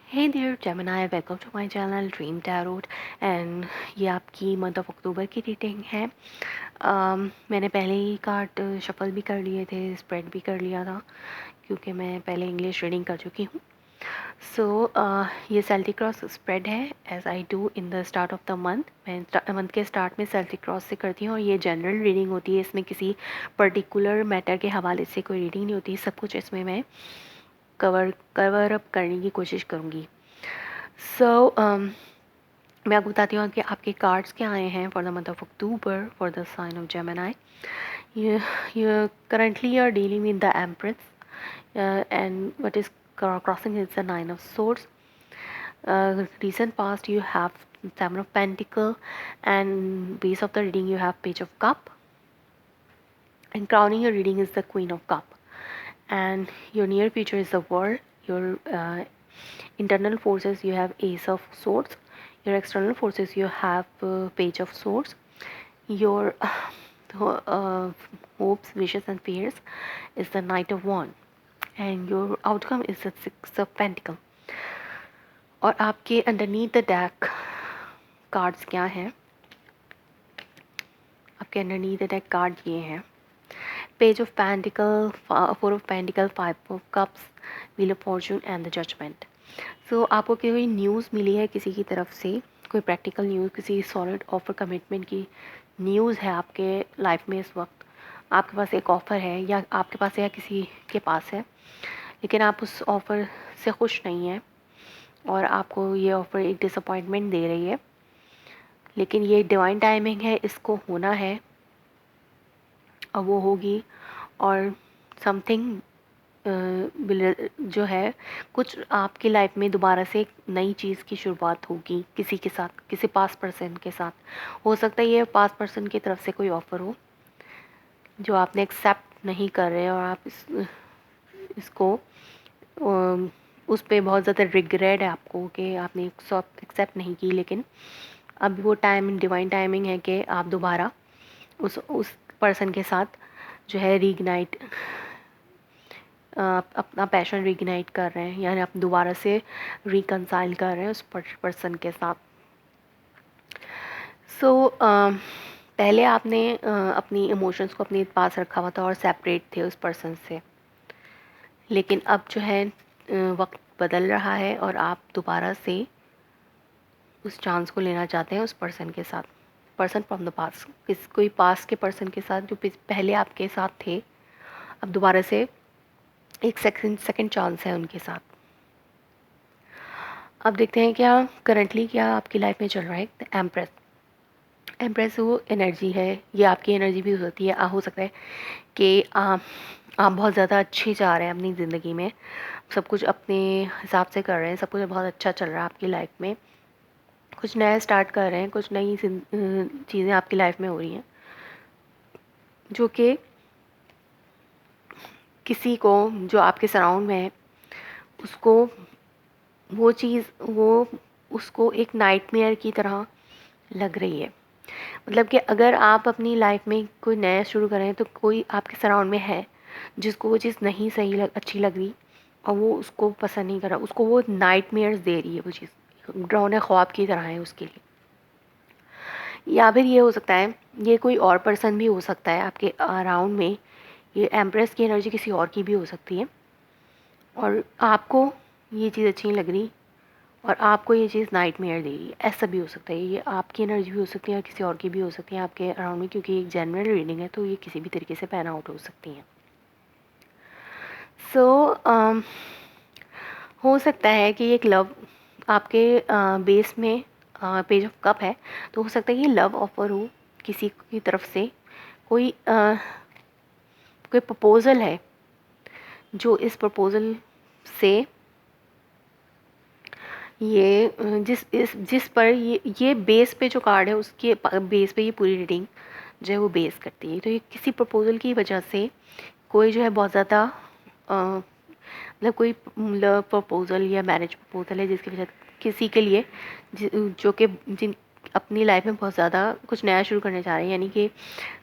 Hey there Gemini, welcome to my channel dream tarot. And ये आपकी month of अक्टूबर की reading है। मैंने पहले ही कार्ड शफल भी कर लिए थे, स्प्रेड भी कर लिया था क्योंकि मैं पहले इंग्लिश रीडिंग कर चुकी हूँ। सो ये सेल्टिक क्रॉस स्प्रेड है as I do in the start of the month. मैं मंथ के स्टार्ट में सेल्टिक क्रॉस से करती हूँ और ये जनरल रीडिंग होती है। इसमें किसी पर्टिकुलर मैटर के हवाले से कोई रीडिंग नहीं होती। सब कुछ इसमें मैं कवर अप करने की कोशिश करूँगी। सो मैं आपको बताती हूँ कि आपके कार्ड्स क्या आए हैं for the month of October for the sign of Gemini. you currently are dealing with the Empress, and what is crossing is the Nine of Swords. Recent past you have Seven of Pentacle, and base of the reading you have Page of Cup, and crowning your reading is the Queen of Cup. And your near future is the World. Your internal forces you have Ace of Swords. Your external forces you have Page of Swords. Your uh, hopes, wishes and fears is the Knight of Wands, and your outcome is the Six of Pentacle. और आपके underneath the deck cards क्या हैं? आपके underneath the deck card ये हैं: page of pentacle, four of pentacle, five of cups, wheel of fortune and the judgement. So आपको कोई news मिली है किसी की तरफ से, कोई प्रैक्टिकल न्यूज़, किसी सॉलिड ऑफर कमिटमेंट की न्यूज़ है आपके लाइफ में। इस वक्त आपके पास एक ऑफ़र है, या आपके पास है या किसी के पास है, लेकिन आप उस ऑफ़र से खुश नहीं हैं और आपको ये ऑफ़र एक डिसअपॉइंटमेंट दे रही है। लेकिन ये डिवाइन टाइमिंग है, इसको होना है और वो होगी। और समथिंग जो है, कुछ आपकी लाइफ में दोबारा से एक नई चीज़ की शुरुआत होगी किसी के साथ, किसी पास पर्सन के साथ। हो सकता है ये पास पर्सन की तरफ से कोई ऑफ़र हो जो आपने एक्सेप्ट नहीं कर रहे और आप इसको उस पर बहुत ज़्यादा रिग्रेट है आपको कि आपने एक्सेप्ट नहीं की। लेकिन अब वो टाइम, डिवाइन टाइमिंग है कि आप दोबारा उस पर्सन के साथ जो है रीइग्नाइट, अपना पैशन रीइग्नाइट कर रहे हैं, यानी आप दोबारा से रिकंसाइल कर रहे हैं उस पर्सन के साथ। सो पहले आपने अपनी इमोशंस को अपने पास रखा हुआ था और सेपरेट थे उस पर्सन से, लेकिन अब जो है वक्त बदल रहा है और आप दोबारा से उस चांस को लेना चाहते हैं उस पर्सन के साथ। पर्सन फ्रॉम द पास्ट, कोई पास के पर्सन के साथ जो पहले आपके साथ थे, अब दोबारा से एक सेकंड चांस है उनके साथ। अब देखते हैं क्या करंटली क्या आपकी लाइफ में चल रहा है। एम्प्रेस, एम्प्रेस वो एनर्जी है, ये आपकी एनर्जी भी हो सकती है। हो सकता है कि आप बहुत ज़्यादा अच्छे जा रहे हैं अपनी ज़िंदगी में, सब कुछ अपने हिसाब से कर रहे हैं, सब कुछ बहुत अच्छा चल रहा है आपकी लाइफ में, कुछ नया स्टार्ट कर रहे हैं, कुछ नई चीज़ें आपकी लाइफ में हो रही हैं जो कि किसी को जो आपके सराउंड में है उसको वो चीज़, वो उसको एक नाइटमेयर की तरह लग रही है। मतलब कि अगर आप अपनी लाइफ में कोई नया शुरू करें तो कोई आपके सराउंड में है जिसको वो चीज़ नहीं अच्छी लग रही और वो उसको पसंद नहीं कर रहा, उसको वो नाइटमेयर्स दे रही है, वो चीज़ डरावने ख्वाब की तरह है उसके लिए। या फिर ये हो सकता है, ये कोई और पर्सन भी हो सकता है आपके अराउंड में, ये एम्प्रेस की एनर्जी किसी और की भी हो सकती है और आपको ये चीज़ अच्छी नहीं लग रही और आपको ये चीज़ नाइटमेयर दे रही है। ऐसा भी हो सकता है, ये आपकी एनर्जी भी हो सकती है और किसी और की भी हो सकती है आपके अराउंड में, क्योंकि एक जनरल रीडिंग है तो ये किसी भी तरीके से पैन आउट हो सकती हैं। सो हो सकता है कि एक लव आपके बेस में पेज ऑफ कप है, तो हो सकता है कि लव ऑफर हो किसी की तरफ से, कोई कोई प्रपोज़ल है जो इस प्रपोज़ल से ये जिस पर ये बेस पे जो कार्ड है उसके बेस पे ये पूरी रीडिंग जो है वो बेस करती है। तो ये किसी प्रपोज़ल की वजह से कोई जो है बहुत ज़्यादा मतलब कोई लव प्रपोज़ल या मैरिज प्रपोज़ल है जिसकी वजह किसी के लिए जो कि जिन अपनी लाइफ में बहुत ज़्यादा कुछ नया शुरू करने जा रहे हैं, यानी कि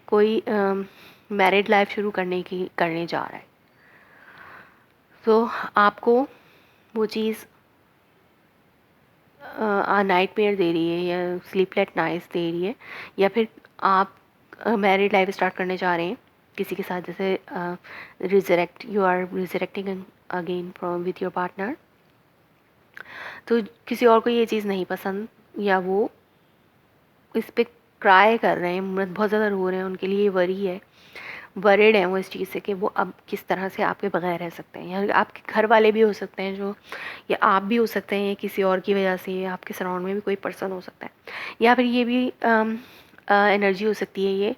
कोई मैरिड लाइफ शुरू करने जा रहा है। तो आपको वो चीज़ नाइटमेयर दे रही है या स्लीपलेस नाइट्स दे रही है, या फिर आप मैरिड लाइफ स्टार्ट करने जा रहे हैं किसी के साथ, जैसे you are resurrecting again from with your partner, तो किसी और को ये चीज़ नहीं पसंद, या वो इस पे क्राई कर रहे हैं, मतलब बहुत ज़्यादा रो रहे हैं, उनके लिए वरी है, वरिड हैं वो इस चीज़ से कि वो अब किस तरह से आपके बगैर रह सकते हैं, या आपके घर वाले भी हो सकते हैं जो, या आप भी हो सकते हैं, किसी और की वजह से आपके सराउंड में भी कोई पर्सन हो सकता है, या फिर ये भी एनर्जी हो सकती है ये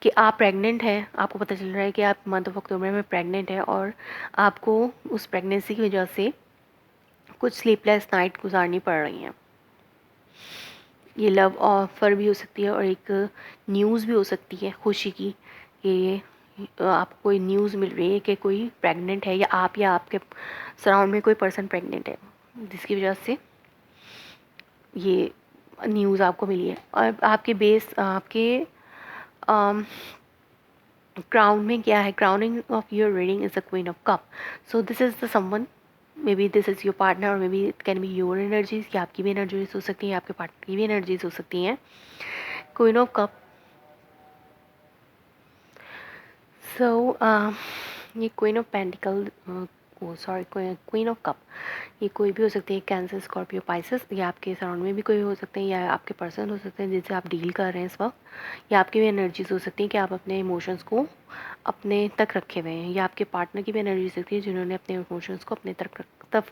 कि आप प्रेग्नेंट हैं, आपको पता चल रहा है कि आप मंथ ऑफ अक्टूबर में प्रेग्नेंट है, और आपको उस प्रेगनेंसी की वजह से कुछ स्लीपलेस नाइट गुजारनी पड़ रही हैं। ये लव ऑफर भी हो सकती है, और एक न्यूज़ भी हो सकती है खुशी की, कि आपको कोई न्यूज़ मिल रही है कि कोई प्रेग्नेंट है, या आपके सराउंड में कोई पर्सन प्रेग्नेंट है, जिसकी वजह से ये न्यूज़ आपको मिली है। और आपके बेस आपके क्राउन में क्या है, crowning of your reading is the queen of cup, so this is the someone, maybe this is your partner, और maybe it can be your energies, या आपकी भी एनर्जीज हो सकती हैं, आपके पार्टनर की भी एनर्जीज हो सकती हैं। क्वीन ऑफ कप, सो ये queen of pentacle, sorry queen of cup, ये कोई भी हो सकती है, कैंसर, स्कॉर्पियो, पाइसेस, या आपके सराउंड में भी कोई हो सकते हैं, या आपके पर्सन हो सकते हैं जिनसे आप डील कर रहे हैं इस वक्त, या आपकी भी एनर्जीज हो सकती हैं कि आप अपने इमोशंस को अपने तक रखे हुए हैं, या आपके पार्टनर की भी एनर्जी हो सकती है जिन्होंने अपने इमोशंस को अपने तक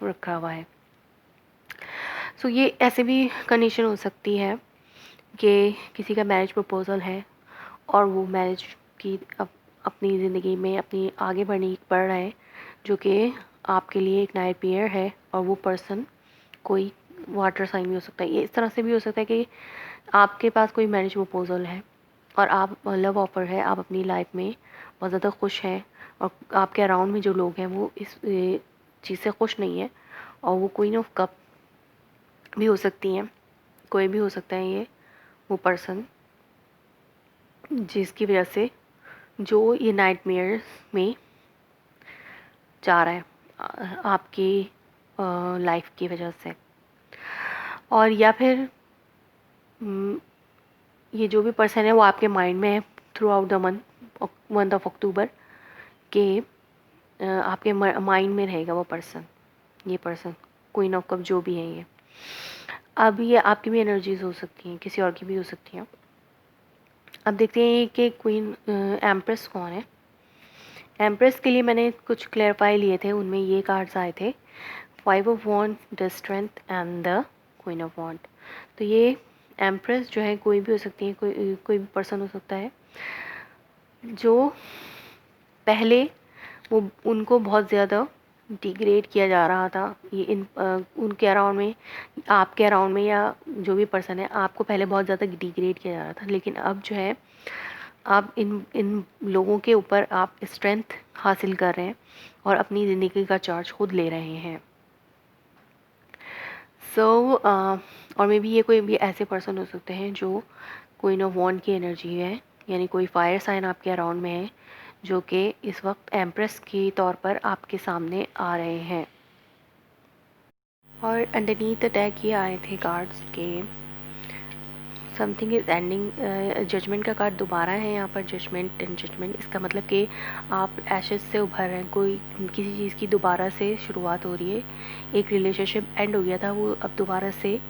रखा हुआ है। सो ये ऐसे भी कंडीशन हो सकती है कि किसी का मैरिज प्रपोजल है, और वो मैरिज की अपनी ज़िंदगी में अपनी आगे बढ़ रहा है, जो कि आपके लिए एक नाइटमेयर है, और वो पर्सन कोई वाटर साइन भी हो सकता है। ये इस तरह से भी हो सकता है कि आपके पास कोई मैरिज प्रपोजल है, और आप लव ऑफर है, आप अपनी लाइफ में बहुत ज़्यादा खुश हैं, और आपके अराउंड में जो लोग हैं वो इस चीज़ से खुश नहीं है, और वो क्वीन ऑफ कप भी हो सकती हैं, कोई भी हो सकता है ये वो पर्सन, जिसकी वजह से जो ये नाइटमेयर में जा रहा है आपकी लाइफ की वजह से। और या फिर ये जो भी पर्सन है वो आपके माइंड में है through out the month of अक्टूबर, के आपके माइंड में रहेगा वो पर्सन, ये पर्सन क्वीन ऑफ कप जो भी है ये। अब ये आपकी भी एनर्जीज हो सकती हैं, किसी और की भी हो सकती हैं। अब देखते हैं कि क्वीन एम्प्रेस कौन है। एम्प्रेस के लिए मैंने कुछ क्लैरिफाई लिए थे, उनमें ये कार्ड्स आए थे, 5 of wand, the strength and the queen of wand. तो ये एम्प्रेस जो है कोई भी हो सकती है, कोई भी पर्सन हो सकता है जो पहले वो उनको बहुत ज़्यादा डिग्रेड किया जा रहा था, ये उनके अराउंड में, आपके अराउंड में, या जो भी पर्सन है आपको पहले बहुत ज़्यादा डिग्रेड किया जा रहा था, लेकिन अब जो है आप इन लोगों के ऊपर आप स्ट्रेंथ हासिल कर रहे हैं, और अपनी ज़िंदगी का चार्ज खुद ले रहे हैं। और मे बी ये कोई भी ऐसे पर्सन हो सकते हैं जो क्वीन ऑफ वॉन्ड की एनर्जी है, यानी कोई फायर साइन आपके अराउंड में है, जो कि इस वक्त एम्प्रेस के तौर पर आपके सामने आ रहे हैं। और अंडरनीथ द टैग ये आए थे कार्ड्स के, समथिंग इज़ एंडिंग, जजमेंट का कार्ड दोबारा है यहाँ पर, जजमेंट एंड जजमेंट, इसका मतलब कि आप एशेस से उभर रहे हैं, कोई किसी चीज़ की दोबारा से शुरुआत हो रही है, एक रिलेशनशिप एंड हो गया था वो अब दोबारा से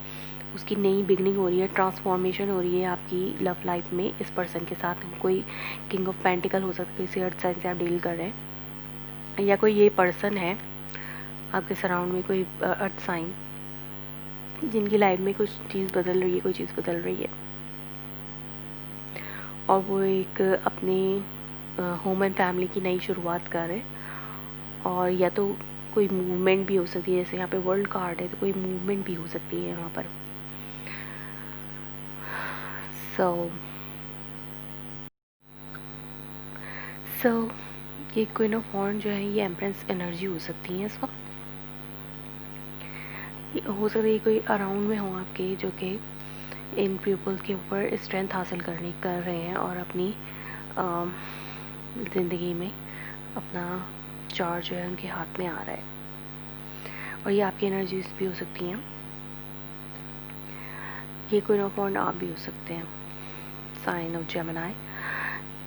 उसकी नई बिगनिंग हो रही है, ट्रांसफॉर्मेशन हो रही है आपकी लव लाइफ में इस पर्सन के साथ। कोई किंग ऑफ पेंटिकल हो सकता है, किसी अर्थ साइन से आप डील कर रहे हैं, या कोई ये पर्सन है आपके सराउंड में, कोई अर्थ साइन जिनकी लाइफ में कुछ चीज़ बदल रही है, कोई चीज़ बदल रही है, और वो एक अपने होम एंड फैमिली की नई शुरुआत कर रहे हैं। और या तो कोई मूवमेंट भी हो सकती है, जैसे यहाँ पे वर्ल्ड कार्ड है, तो कोई मूवमेंट भी हो सकती है यहाँ पर। सो ये क्वीन ऑफ वॉन्ड जो है ये एम्प्रेस एनर्जी हो सकती है इस वक्त। हो सकता है कोई अराउंड में हो आपके, जो कि इन पीपल्स के ऊपर स्ट्रेंथ हासिल कर रहे हैं, और अपनी ज़िंदगी में अपना चार्ज जो है उनके हाथ में आ रहा है। और ये आपकी एनर्जीज भी हो सकती हैं। ये क्वीन ऑफ वॉन्ड आप भी हो सकते हैं, साइन ऑफ जेमिनी।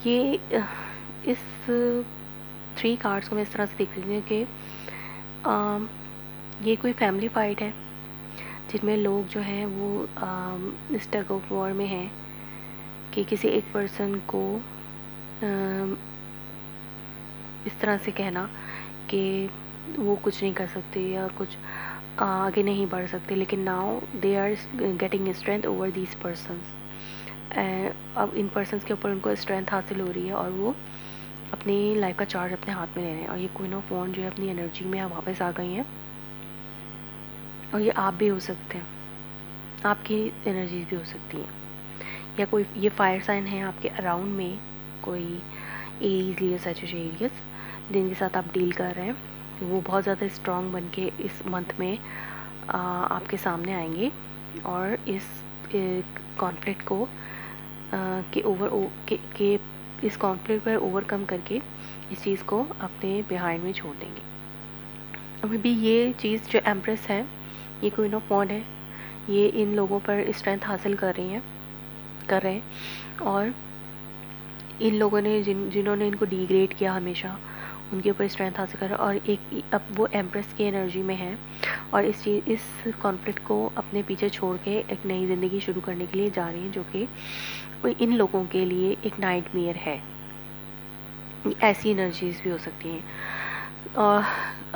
ये इस 3 कार्ड्स को मैं इस तरह से देख रही हूँ कि ये कोई फैमिली फाइट है जिनमें लोग जो हैं वो इस टग ऑफ वॉर में हैं कि किसी एक पर्सन को इस तरह से कहना कि वो कुछ नहीं कर सकते या कुछ आगे नहीं बढ़ सकते, लेकिन now they are getting strength over these persons. अब इन पर्सनस के ऊपर उनको स्ट्रेंथ हासिल हो रही है और वो अपनी लाइफ का चार्ज अपने हाथ में ले रहे हैं। और ये क्वीन ऑफ वॉन्ड जो है अपनी एनर्जी में वापस आ गई हैं। और ये आप भी हो सकते हैं, आपकी एनर्जीज भी हो सकती हैं, या कोई ये फायर साइन है आपके अराउंड में, कोई एरीज लियो सजिटेरियस जिनके साथ आप डील कर रहे हैं, वो बहुत ज़्यादा स्ट्रॉन्ग बन के इस मंथ में आपके सामने आएंगे और इस कॉन्फ्लिक्ट को इस कॉन्फ्लिक्ट पर ओवरकम करके इस चीज़ को अपने बिहाइंड में छोड़ देंगे। अभी भी ये चीज़ जो एम्प्रेस है, ये क्वीन ऑफ वॉन्ड है, ये इन लोगों पर स्ट्रेंथ हासिल कर रहे हैं और इन लोगों ने जिन्होंने इनको डिग्रेड किया हमेशा, उनके ऊपर स्ट्रेंथ हासिल कर, और एक अब वो एम्प्रेस की एनर्जी में है और इस कॉन्फ्लिक्ट को अपने पीछे छोड़ के एक नई ज़िंदगी शुरू करने के लिए जा रही हैं, जो कि इन लोगों के लिए एक नाइटमेयर है। ऐसी एनर्जीज भी हो सकती हैं। और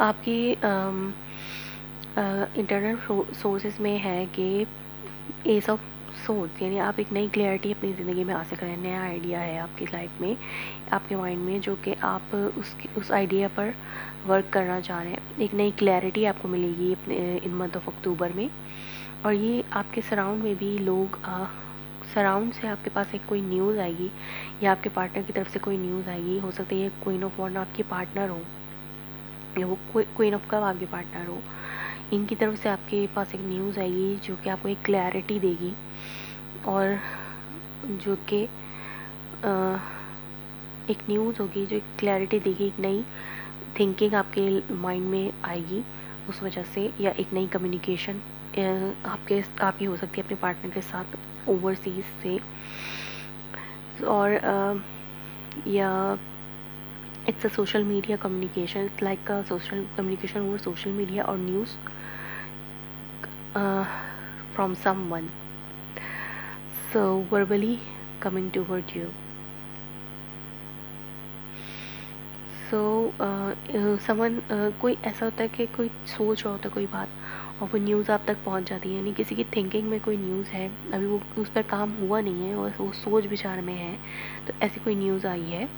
आपकी इंटरनल सोर्सेज में है कि एस ऑफ सोर्स, यानी आप एक नई क्लैरिटी अपनी ज़िंदगी में हासिल करें, नया आइडिया है आपकी लाइफ में, आपके माइंड में, जो कि आप उस आइडिया पर वर्क करना चाह रहे हैं। एक नई क्लैरिटी आपको मिलेगी अपने इन मंथ ऑफ अक्टूबर में। और ये आपके सराउंड में भी लोग सराउंड से आपके पास एक कोई न्यूज़ आएगी या आपके पार्टनर की तरफ से कोई न्यूज़ आएगी। हो सकता है ये क्वीन ऑफ वॉन्ड आपकी पार्टनर हो या वो क्वीन ऑफ कप आपके पार्टनर हो। इनकी तरफ से आपके पास एक न्यूज़ आएगी जो कि आपको एक क्लैरिटी देगी और जो कि एक न्यूज़ होगी जो एक क्लैरिटी देगी, एक नई थिंकिंग आपके माइंड में आएगी उस वजह से, या एक नई कम्युनिकेशन आपकी हो सकती है अपने पार्टनर के साथ ओवरसीज से। और या it's a social media communication, it's like a social communication over social media और news from someone so verbally coming toward you. So someone कोई ऐसा होता है कि कोई सोच रहा होता है कोई बात और वो न्यूज़ आप तक पहुंच जाती है, यानी किसी की थिंकिंग में कोई न्यूज़ है, अभी वो उस पर काम हुआ नहीं है और वो सोच विचार में है, तो ऐसी कोई न्यूज़ आई है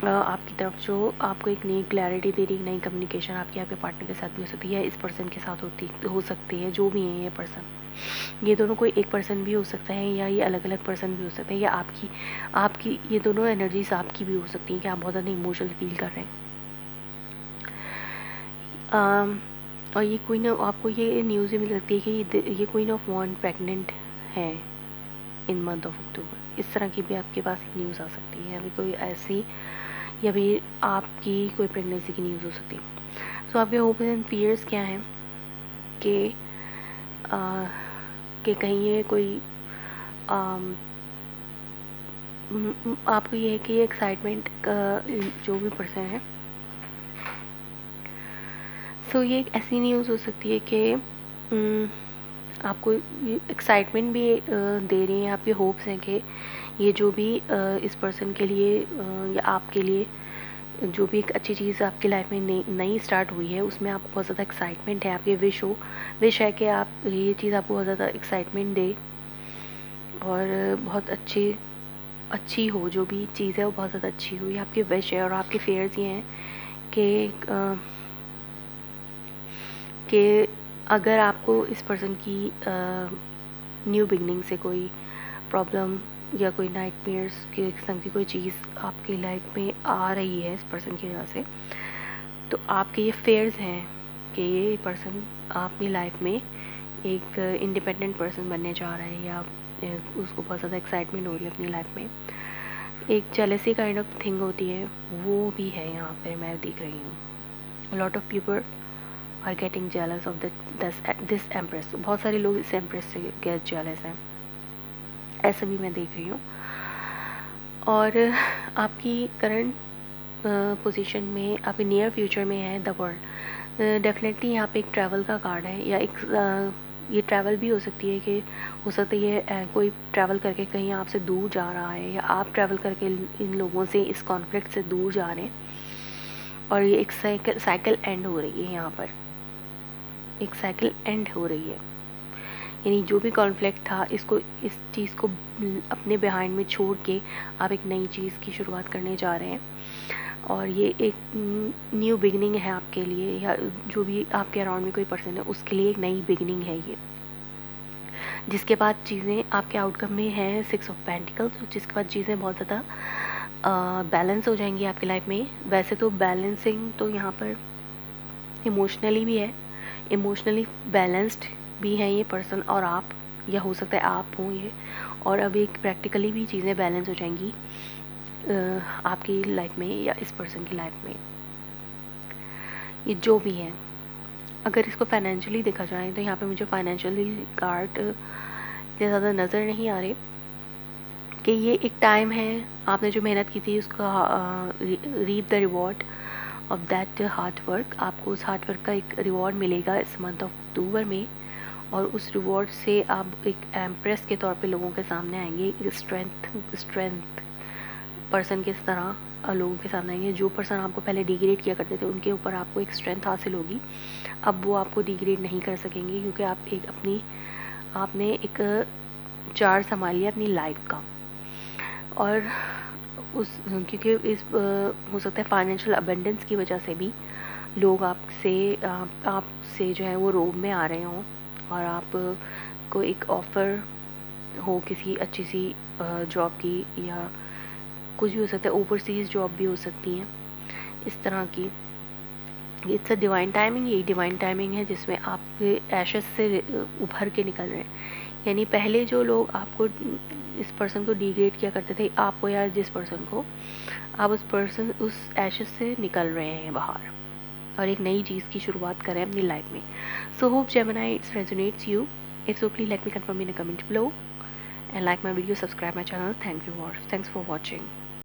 आपकी तरफ जो आपको एक नई क्लैरिटी दे रही, नई कम्युनिकेशन आपके पार्टनर के साथ भी हो सकती है, इस पर्सन के साथ हो सकती है, जो भी है ये पर्सन। ये दोनों कोई एक पर्सन भी हो सकता है या ये अलग अलग पर्सन भी हो सकते हैं, या आपकी ये दोनों एनर्जीज आपकी भी हो सकती हैं कि आप बहुत ज़्यादा इमोशनल फील कर रहे हैं। और ये क्वीन आपको ये न्यूज़ भी मिल सकती है कि ये क्वीन ऑफ वॉन्ड प्रेग्नेंट है इन मंथ ऑफ अक्टूबर। इस तरह की भी आपके पास एक न्यूज़ आ सकती है, अभी कोई ऐसी, या भी आपकी कोई प्रेगनेंसी की न्यूज़ हो सकती है। सो आपके होप्स एंड फियर्स क्या हैं कि कहीं ये कोई आपको ये है कि एक्साइटमेंट का जो भी पर्सन है, सो ये एक ऐसी न्यूज़ हो सकती है कि आपको एक्साइटमेंट भी दे रही हैं, आपके होप्स हैं कि ये जो भी इस पर्सन के लिए या आपके लिए जो भी एक अच्छी चीज़ आपकी लाइफ में नई स्टार्ट हुई है, उसमें आपको बहुत ज़्यादा एक्साइटमेंट है, आपकी विश है कि आप ये चीज़ आपको बहुत ज़्यादा एक्साइटमेंट दे और बहुत अच्छी हो, जो भी चीज़ है वो बहुत ज़्यादा अच्छी हो, ये आपकी विश है। और आपके फेयर्स ये हैं कि अगर आपको इस पर्सन की न्यू बिगनिंग से कोई प्रॉब्लम या कोई नाइटमेयर्स के किस्म की कोई चीज़ आपकी लाइफ में आ रही है इस पर्सन की वजह से, तो आपके ये फेयर्स हैं कि ये पर्सन अपनी लाइफ में एक इंडिपेंडेंट पर्सन बनने जा रहा है, या उसको बहुत ज़्यादा एक्साइटमेंट हो रही है अपनी लाइफ में। एक जेलसी काइंड ऑफ थिंग होती है, वो भी है यहाँ पर मैं देख रही हूँ। Lot of people are getting jealous of this empress. बहुत सारे लोग इस एम्प्रेस से गेट जेलस हैं, ऐसा भी मैं देख रही हूँ। और आपकी करंट पोजीशन में, आपके नियर फ्यूचर में है द वर्ल्ड। डेफिनेटली यहाँ पे एक ट्रैवल का कार्ड है, या एक ये ट्रैवल भी हो सकती है कि हो सकता है ये कोई ट्रैवल करके कहीं आपसे दूर जा रहा है, या आप ट्रैवल करके इन लोगों से, इस कॉन्फ्लिक्ट से दूर जा रहे हैं। और ये एक साइकिल एंड हो रही है, यहाँ पर एक साइकिल एंड हो रही है। यानी जो भी कॉन्फ्लिक्ट था, इसको, इस चीज़ को अपने बिहाइंड में छोड़ के आप एक नई चीज़ की शुरुआत करने जा रहे हैं। और ये एक न्यू बिगनिंग है आपके लिए, या जो भी आपके अराउंड में कोई पर्सन है उसके लिए एक नई बिगनिंग है ये। जिसके बाद चीज़ें आपके आउटकम में है 6 ऑफ पेंटिकल्स, जिसके बाद चीज़ें बहुत ज़्यादा बैलेंस हो जाएंगी आपकी लाइफ में। वैसे तो बैलेंसिंग तो यहाँ पर इमोशनली भी है, इमोशनली बैलेंस्ड भी है ये पर्सन और आप, या हो सकता है आप हों ये। और अब एक प्रैक्टिकली भी चीज़ें बैलेंस हो जाएंगी आपकी लाइफ में या इस पर्सन की लाइफ में। ये जो भी है, अगर इसको फाइनेंशियली देखा जाए तो यहाँ पे मुझे फाइनेंशियली कार्ड इतने ज़्यादा नज़र नहीं आ रहे। कि ये एक टाइम है, आपने जो मेहनत की थी उसका reap the reward of that hard work. आपको उस हार्ड वर्क का एक रिवॉर्ड मिलेगा इस मंथ ऑफ अक्टूबर में, और उस रिवॉर्ड से आप एक एम्प्रेस के तौर पे लोगों के सामने आएंगे, स्ट्रेंथ पर्सन की तरह लोगों के सामने आएंगे। जो पर्सन आपको पहले डिग्रेड किया करते थे उनके ऊपर आपको एक स्ट्रेंथ हासिल होगी। अब वो आपको डिग्रेड नहीं कर सकेंगे, क्योंकि आपने एक चार्ज संभाल लिया अपनी लाइफ का। और क्योंकि हो सकता है फाइनेंशियल अबेंडेंस की वजह से भी लोग आपसे जो है वो रोब में आ रहे हों, और आपको एक ऑफ़र हो किसी अच्छी सी जॉब की, या कुछ भी हो सकता है, ओवरसीज़ जॉब भी हो सकती हैं इस तरह की। इट्स अ डिवाइन टाइमिंग, यही डिवाइन टाइमिंग है जिसमें आप एशेस से उभर के निकल रहे हैं। यानी पहले जो लोग आपको, इस पर्सन को डिग्रेड किया करते थे, आपको या जिस पर्सन को, आप उस एशेस से निकल रहे हैं बाहर, और एक नई चीज़ की शुरुआत करें अपनी लाइफ में। So hope Gemini it's resonates you. If so please let me confirm in a comment below and like my video, subscribe my channel. Thanks for watching.